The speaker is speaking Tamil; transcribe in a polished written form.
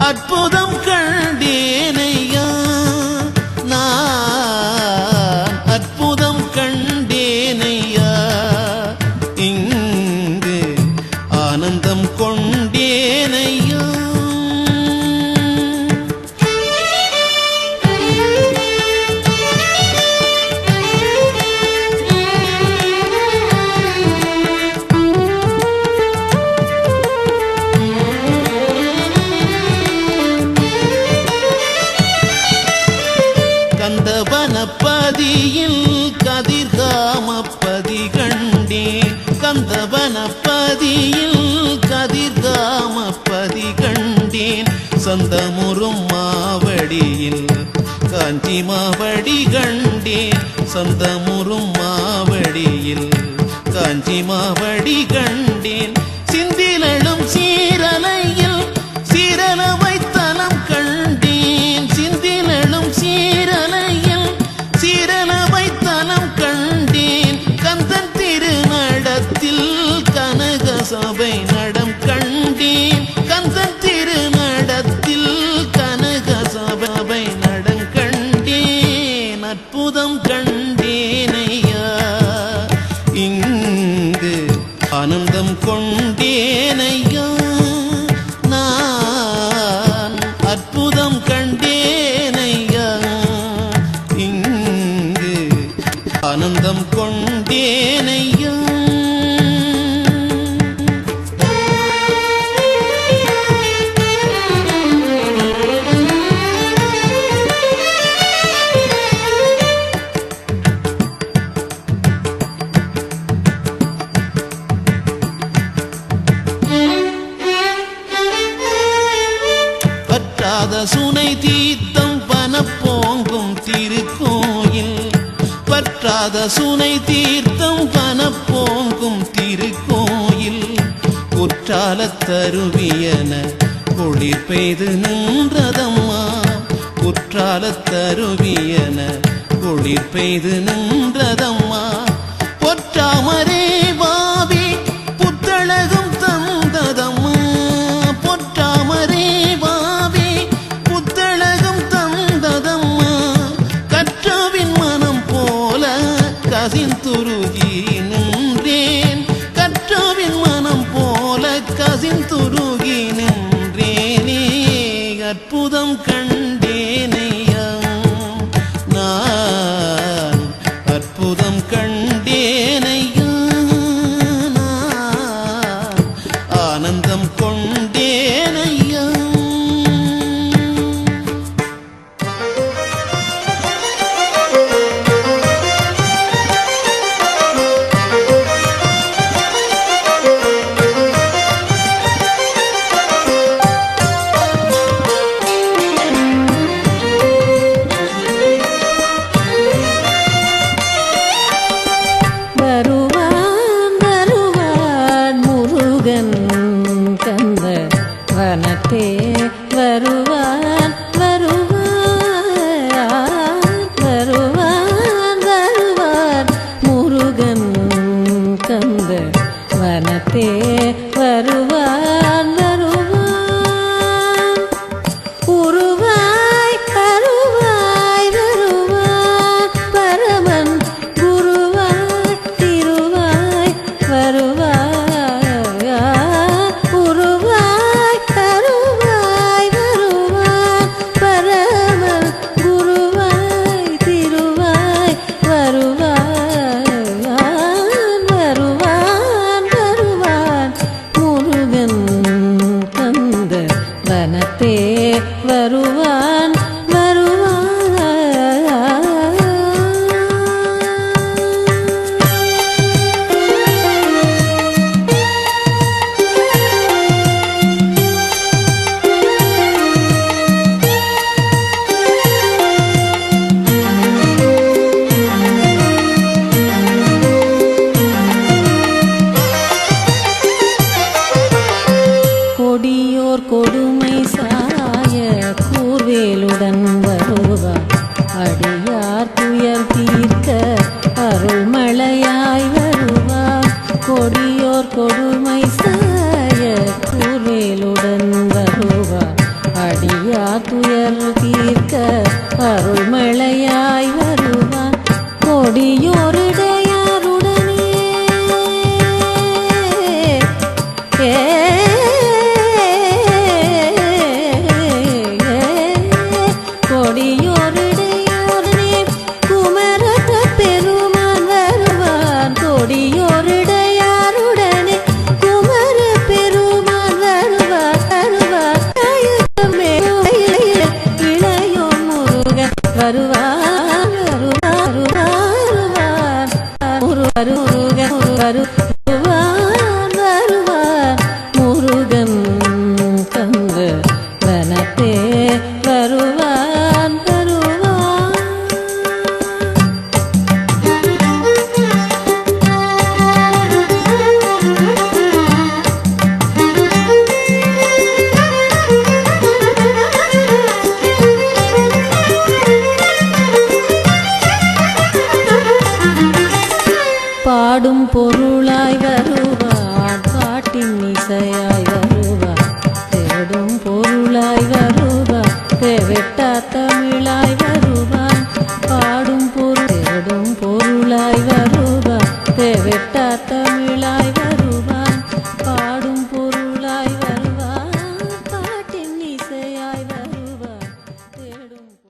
அற்புதம் கண்டேனையா நான் அற்புதம் கண்டேனையா இங்கு ஆனந்தம் கொண்டேனையா கந்தவனப்பதியில் கதிர்காமப்பதி கண்டேன் கந்தவனப்பதியில் கதிர்காமப்பதி கண்டேன் சந்தமுறும் மாவடியில் காஞ்சி மாவடி கண்டேன் சந்தமுறும் மாவடியில் காஞ்சி மாவடி கண்டேன் சிந்திலெழும் சீரலையில் சீரலவை தலம் கண்டேன் சிந்திலெழும் சீரலையில் சீரலவை தலம் கண்டேன் கந்தன் திருநடத்தில் கனக சபை நடம் கண்டேன் கந்தன் திருநடத்தில் கனக சபை நடம் கண்டேன் அற்புதம் கண்டேனையா இங்கு ஆனந்தம் கொண்டேனையா நான் அற்புதம் கண்டேனையா இங்கு ஆனந்தம் கொண்டேனையா பற்றாத சுனை தீர்த்தம் பனப்போங்கும் திருக்கோயில் பற்றாத சுனை தீர்த்தம் பனப்போங்கும் திருக்கோயில் குற்றால தருவியன குளிர் பெய்து நின்றதம்மா குற்றால தருவியன குளிர் பெய்து நின்றதம்மா பொற்றாமரே வாவி புத்தழகும் தந்ததம்மா பொற்றாமரே வாவி புத்தழகும் தந்ததம்மா கற்றவின் மனம் போல கசிந்துருகி நின்றேன் கற்றவின் மனம் போல கசிந்துருகி நின்றேனே அற்புதம் கண்டேனையா நான் அற்புதம் கண்டேனையா நான் ஆனந்தம் கொண்டேனையா வனத்தே வருவான் வருவான் வருவான் வருவான் முருகன் கந்த வனத்தே வருவான் வருவான் உருவாய் கருவாய் வருவான் பரமன் குருவாய் திருவாய் வருவாய் வருவான் கொடியோர் கொடுமை சாய கூர்வேல் பாடும் பொருளாய் வருவான் பாட்டின் இசையாய் வருவான் தேடும் பொருளாய் வருவான் வெட்டா தமிழாய்